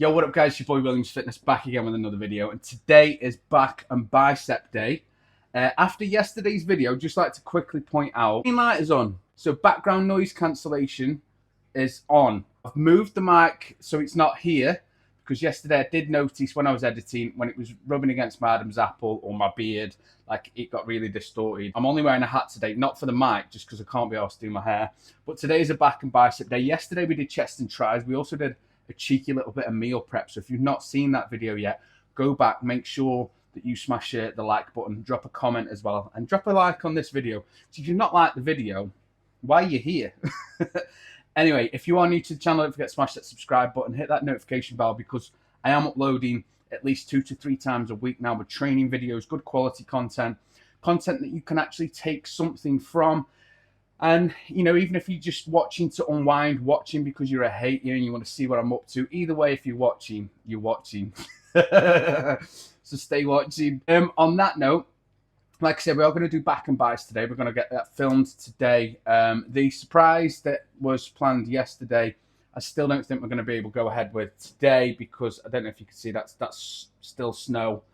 Yo, what up guys, your boy Williams Fitness back again with another video, and today is back and bicep day. After yesterday's video, just like to quickly point out, green light is on, so background noise cancellation is on. I've moved the mic so it's not here, because yesterday I did notice when I was editing, when it was rubbing against my Adam's apple or my beard, like it got really distorted. I'm only wearing a hat today, not for the mic, just because I can't be asked to do my hair. But today is a back and bicep day. Yesterday we did chest and tris. We also did a cheeky little bit of meal prep. So if you've not seen that video yet, go back, make sure that you smash the like button, drop a comment as well, and drop a like on this video. So if you've not liked the video, why are you here? Anyway, if you are new to the channel, don't forget to smash that subscribe button, hit that notification bell, because I am uploading at least 2 to 3 times a week now with training videos, good quality content that you can actually take something from. And, you know, even if you're just watching to unwind, watching because you're a hater and you want to see what I'm up to, either way, if you're watching, you're watching. So stay watching. On that note, like I said, we are going to do back and biceps today. We're going to get that filmed today. The surprise that was planned yesterday, I still don't think we're going to be able to go ahead with today, because I don't know if you can see that's still snow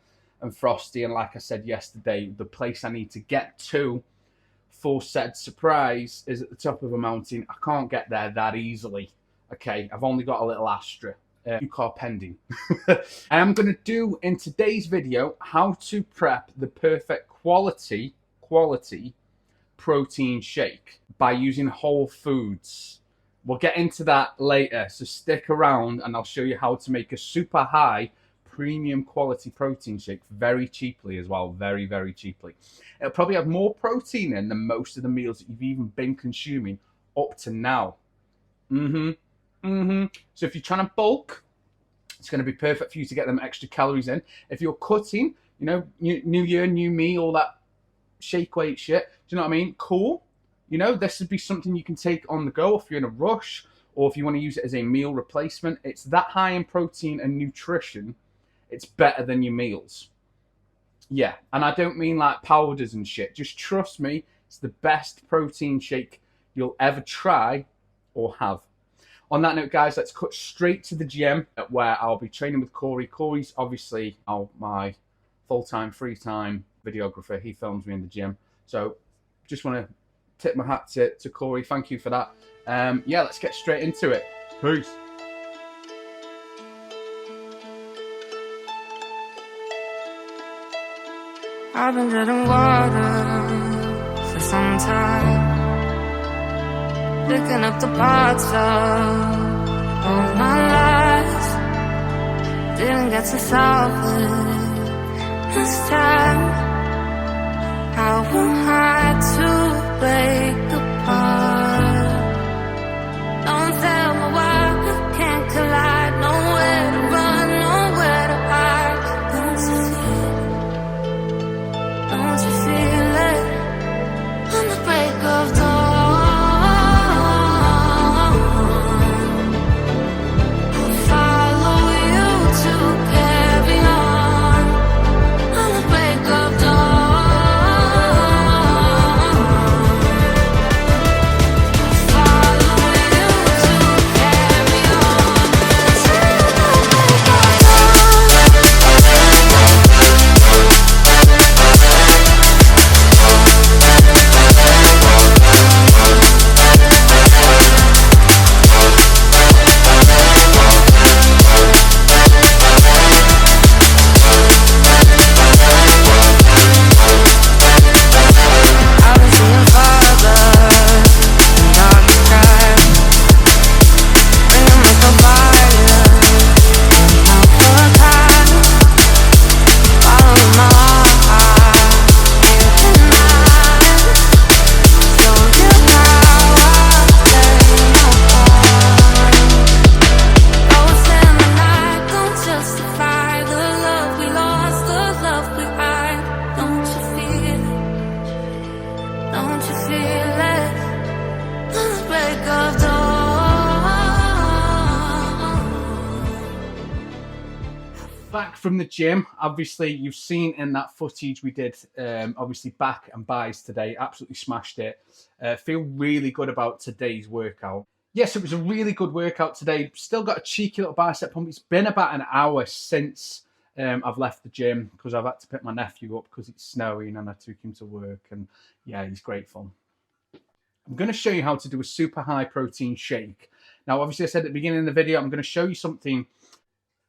and frosty. And like I said yesterday, the place I need to get to for said surprise is at the top of a mountain. I can't get there that easily. Okay, I've only got a little Astra. New car pending. I am going to do in today's video how to prep the perfect quality protein shake by using whole foods. We'll get into that later, so stick around and I'll show you how to make a super high premium quality protein shake very cheaply as well. Very, very cheaply. It'll probably have more protein in than most of the meals that you've even been consuming up to now. So if you're trying to bulk, it's going to be perfect for you to get them extra calories in. If you're cutting, you know, new year, new me, all that shake weight shit, do you know what I mean? Cool. You know, this would be something you can take on the go if you're in a rush, or if you want to use it as a meal replacement. It's that high in protein and nutrition, it's better than your meals. Yeah, and I don't mean like powders and shit. Just trust me, it's the best protein shake you'll ever try or have. On that note, guys, let's cut straight to the gym where I'll be training with Corey. Corey's obviously my full-time, free-time videographer. He films me in the gym. So just want to tip my hat to Corey. Thank you for that. Yeah, let's get straight into it. Peace. I've been drinking water for some time, picking up the parts of all my lies. Didn't get to solve it this time. How am I to break apart? Don't tell me why we can't collide. Nowhere to run, nowhere to hide. Don't you feel it? On the break of dawn, back from the gym. Obviously, you've seen in that footage we did, obviously back and buys today. Absolutely smashed it. Feel really good about today's workout. yes, it was a really good workout today. Still got a cheeky little bicep pump. It's been about an hour since I've left the gym because I've had to pick my nephew up because it's snowing and I took him to work. And yeah, he's great fun. I'm going to show you how to do a super high protein shake. Now, obviously, I said at the beginning of the video, I'm going to show you something.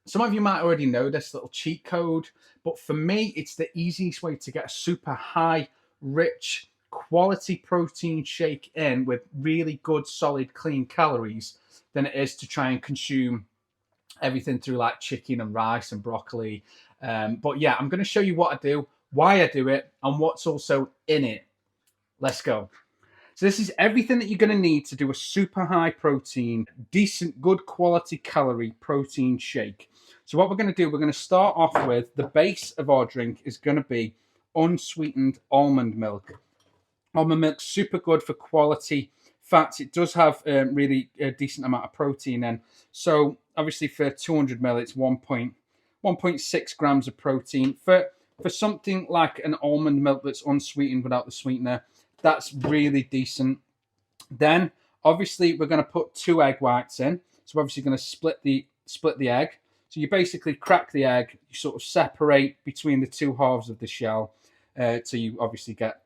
Some of you might already know this little cheat code, but for me, it's the easiest way to get a super high, rich, quality protein shake in with really good, solid, clean calories than it is to try and consume everything through like chicken and rice and broccoli. But yeah, I'm going to show you what I do, why I do it, and what's also in it. Let's go. So this is everything that you're going to need to do a super high protein, decent, good quality calorie protein shake. So what we're going to do, we're going to start off with the base of our drink is going to be unsweetened almond milk. Almond milk's super good for quality fats. It does have really a decent amount of protein in. So obviously for 200 ml, it's 1.6 grams of protein. For something like an almond milk that's unsweetened without the sweetener, that's really decent. Then obviously we're going to put 2 egg whites in. So we're obviously going to split the egg. So you basically crack the egg, you sort of separate between the 2 halves of the shell. So you obviously get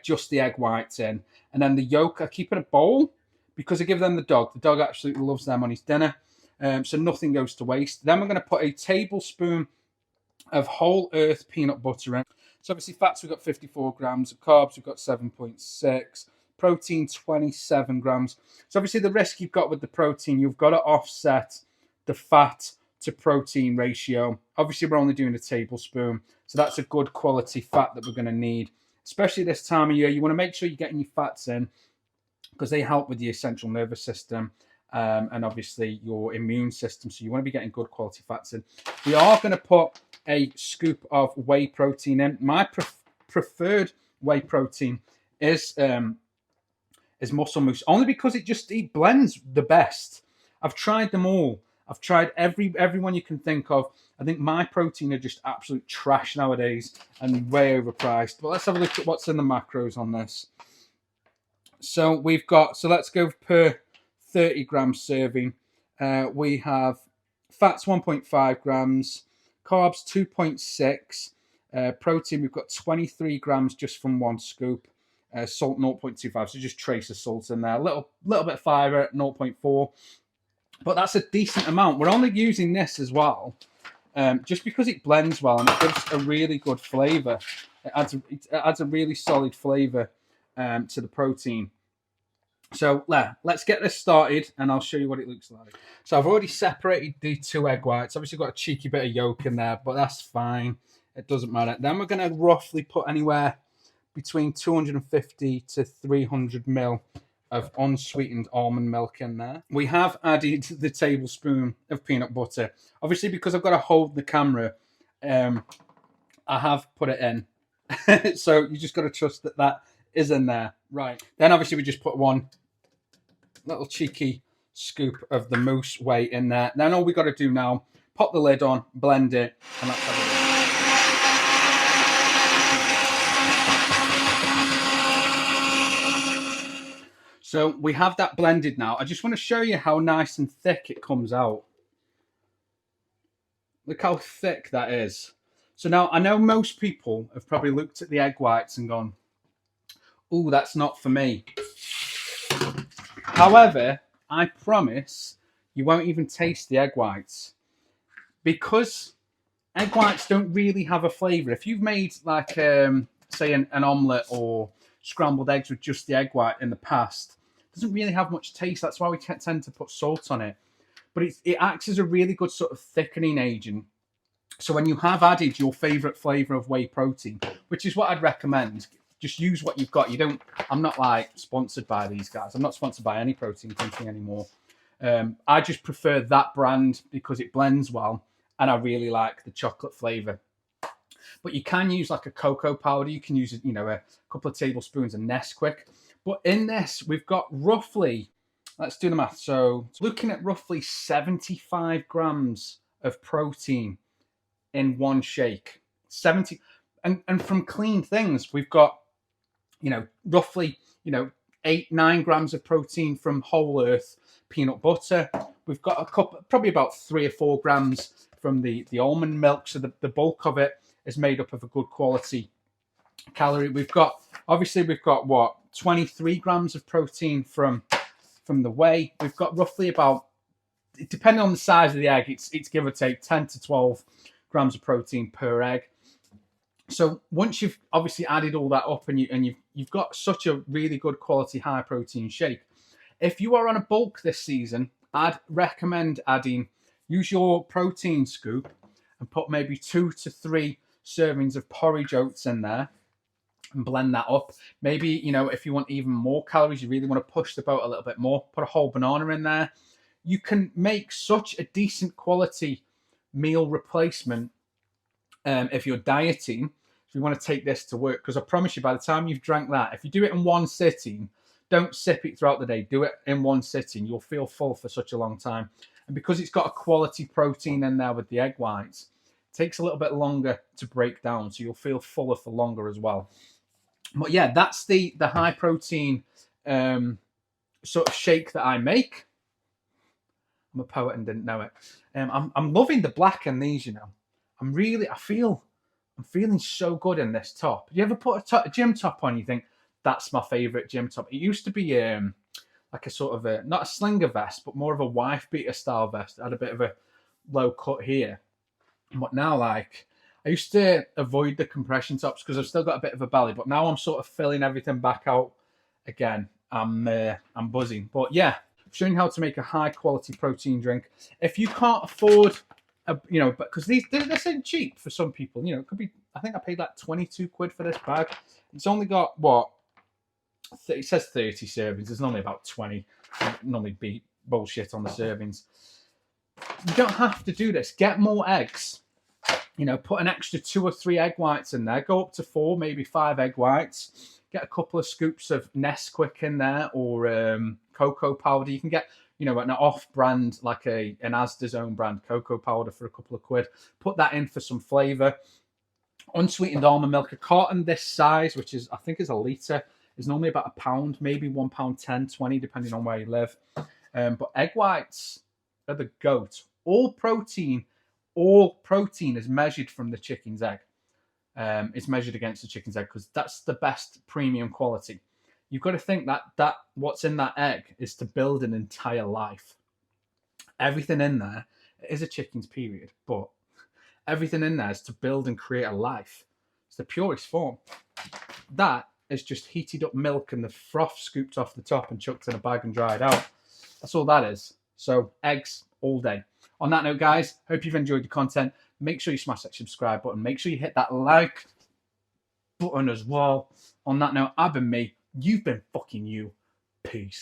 just the egg whites in, and then the yolk I keep in a bowl because I give them the dog. The dog absolutely loves them on his dinner, so nothing goes to waste. Then we're going to put a tablespoon of whole earth peanut butter in. So obviously fats, we've got 54 grams, carbs we've got 7.6, protein 27 grams. So obviously the risk you've got with the protein, you've got to offset the fat to protein ratio. Obviously we're only doing a tablespoon, so that's a good quality fat that we're going to need. Especially this time of year, you want to make sure you're getting your fats in because they help with your central nervous system and obviously your immune system. So you want to be getting good quality fats in. We are going to put a scoop of whey protein in. My preferred whey protein is Muscle Moose, only because it blends the best. I've tried them all. I've tried everyone you can think of. I think my protein are just absolute trash nowadays and way overpriced. But let's have a look at what's in the macros on this. So let's go per 30 gram serving. We have fats 1.5 grams, carbs 2.6, protein we've got 23 grams just from 1 scoop, salt 0.25. So just trace of salt in there. A little bit of fiber at 0.4. But that's a decent amount. We're only using this as well, just because it blends well and it gives a really good flavour. It adds a really solid flavour to the protein. So let's get this started and I'll show you what it looks like. So I've already separated the 2 egg whites. Obviously got a cheeky bit of yolk in there, but that's fine. It doesn't matter. Then we're going to roughly put anywhere between 250 to 300 ml of unsweetened almond milk in there. We have added the tablespoon of peanut butter. Obviously, because I've got to hold the camera, I have put it in. So you just got to trust that is in there. Right. Then obviously we just put 1 little cheeky scoop of the Moose whey in there. Then all we got to do now, pop the lid on, blend it, and that's how it is. So we have that blended now. I just want to show you how nice and thick it comes out. Look how thick that is. So now I know most people have probably looked at the egg whites and gone, "Ooh, that's not for me." However, I promise you won't even taste the egg whites because egg whites don't really have a flavour. If you've made like, say an omelette or scrambled eggs with just the egg white in the past, doesn't really have much taste. That's why we tend to put salt on it. But it acts as a really good sort of thickening agent. So when you have added your favourite flavour of whey protein, which is what I'd recommend, just use what you've got. I'm not like sponsored by these guys. I'm not sponsored by any protein company anymore. I just prefer that brand because it blends well and I really like the chocolate flavour. But you can use like a cocoa powder. You can use, a couple of tablespoons of Nesquik. But in this, we've got roughly, let's do the math. So looking at roughly 75 grams of protein in one shake. 70, and from clean things, we've got, roughly, 8-9 grams of protein from Whole Earth peanut butter. We've got a couple, probably about 3 or 4 grams from the almond milk. So the bulk of it is made up of a good quality calorie. We've got what, 23 grams of protein from the whey. We've got roughly about, depending on the size of the egg, it's give or take 10 to 12 grams of protein per egg. So once you've obviously added all that up and you've got such a really good quality high protein shake, if you are on a bulk this season, I'd recommend use your protein scoop and put maybe 2 to 3 servings of porridge oats in there and blend that up. Maybe, you know, if you want even more calories, you really want to push the boat a little bit more, put a whole banana in there. You can make such a decent quality meal replacement if you're dieting. If you want to take this to work, because I promise you, by the time you've drank that, if you do it in one sitting, don't sip it throughout the day. Do it in one sitting. You'll feel full for such a long time. And because it's got a quality protein in there with the egg whites, it takes a little bit longer to break down, so you'll feel fuller for longer as well. But yeah, that's the high protein sort of shake that I make. I'm a poet and didn't know it. I'm loving the black in these, you know. I'm feeling so good in this top. You ever put a gym top on, you think, that's my favourite gym top? It used to be like a sort of not a slinger vest, but more of a wife beater style vest. It had a bit of a low cut here. But now, like, I used to avoid the compression tops because I've still got a bit of a belly, but now I'm sort of filling everything back out again. I'm buzzing. But yeah, showing how to make a high quality protein drink. If you can't afford, you know, because these this isn't cheap for some people. You know, it could be. I think I paid like 22 quid for this bag. It's only got what? It says 30 servings. There's normally about 20. I normally beat bullshit on the servings. You don't have to do this. Get more eggs. You know, put an extra 2 or 3 egg whites in there. Go up to 4, maybe 5 egg whites. Get a couple of scoops of Nesquik in there or cocoa powder. You can get, you know, an off-brand, like an Asda's own brand cocoa powder for a couple of quid. Put that in for some flavour. Unsweetened almond milk. A carton this size, which is, I think is a litre, is normally about £1, maybe £1.10, 20, depending on where you live. But egg whites are the goat. All protein is measured from the chicken's egg. It's measured against the chicken's egg because that's the best premium quality. You've got to think that what's in that egg is to build an entire life. Everything in there is a chicken's period, but everything in there is to build and create a life. It's the purest form. That is just heated up milk and the froth scooped off the top and chucked in a bag and dried out. That's all that is. So eggs all day. On that note, guys, hope you've enjoyed the content. Make sure you smash that subscribe button. Make sure you hit that like button as well. On that note, I've been me. You've been fucking you. Peace.